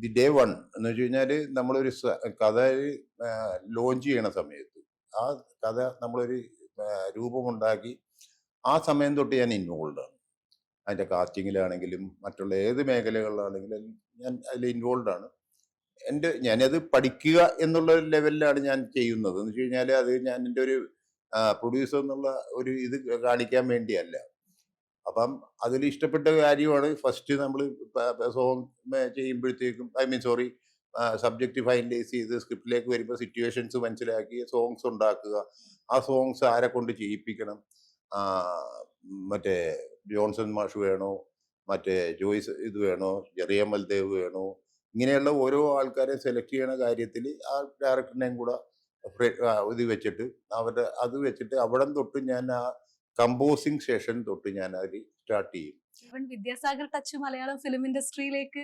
The day one എന്ന് വെച്ച് കഴിഞ്ഞാൽ നമ്മളൊരു കഥ ലോഞ്ച് ചെയ്യണ സമയത്ത് ആ കഥ നമ്മളൊരു രൂപമുണ്ടാക്കി ആ സമയം തൊട്ട് ഞാൻ ഇൻവോൾവ് ആണ്. അതിന്റെ കാസ്റ്റിങ്ങിലാണെങ്കിലും മറ്റുള്ള ഏത് മേഖലകളിലാണെങ്കിലും ഞാൻ അതിൽ ഇൻവോൾവ് ആണ്. ഞാനത് പഠിക്കുക എന്നുള്ള ലെവലിലാണ് ഞാൻ ചെയ്യുന്നത്. എന്ന് വെച്ച് കഴിഞ്ഞാൽ അത് ഞാൻ എൻ്റെ ഒരു പ്രൊഡ്യൂസർ എന്നുള്ള ഒരു ഇത് കാണിക്കാൻ വേണ്ടിയല്ല. അപ്പം അതിൽ ഇഷ്ടപ്പെട്ട കാര്യമാണ് ഫസ്റ്റ് നമ്മൾ സോങ് ചെയ്യുമ്പോഴത്തേക്കും, I mean sorry, subject finalise ചെയ്ത് സ്ക്രിപ്റ്റിലേക്ക് വരുമ്പോൾ സിറ്റുവേഷൻസ് മനസ്സിലാക്കി സോങ്സ് ഉണ്ടാക്കുക. ആ സോങ്സ് ആരെ കൊണ്ട് ചെയ്യിപ്പിക്കണം, ആ, മറ്റേ ജോൺസൺ മാഷ് വേണോ, മറ്റേ ജോയ്സ് ഇത് വേണോ, ജെറിയ മൽദേവ് വേണോ, ഇങ്ങനെയുള്ള ഓരോ ആൾക്കാരെ സെലക്ട് ചെയ്യണ കാര്യത്തിൽ ആ ഡയറക്ടറിനെയും കൂടെ ഇത് വെച്ചിട്ട് അത് വെച്ചിട്ട് അവിടം തൊട്ട് ഞാൻ ആ കമ്പോസിങ് സെഷൻ തൊട്ട് ഞാൻ അതിൽ സ്റ്റാർട്ട് ചെയ്യും. Vidyasagar touch Malayalam film ഇൻഡസ്ട്രിയിലേക്ക്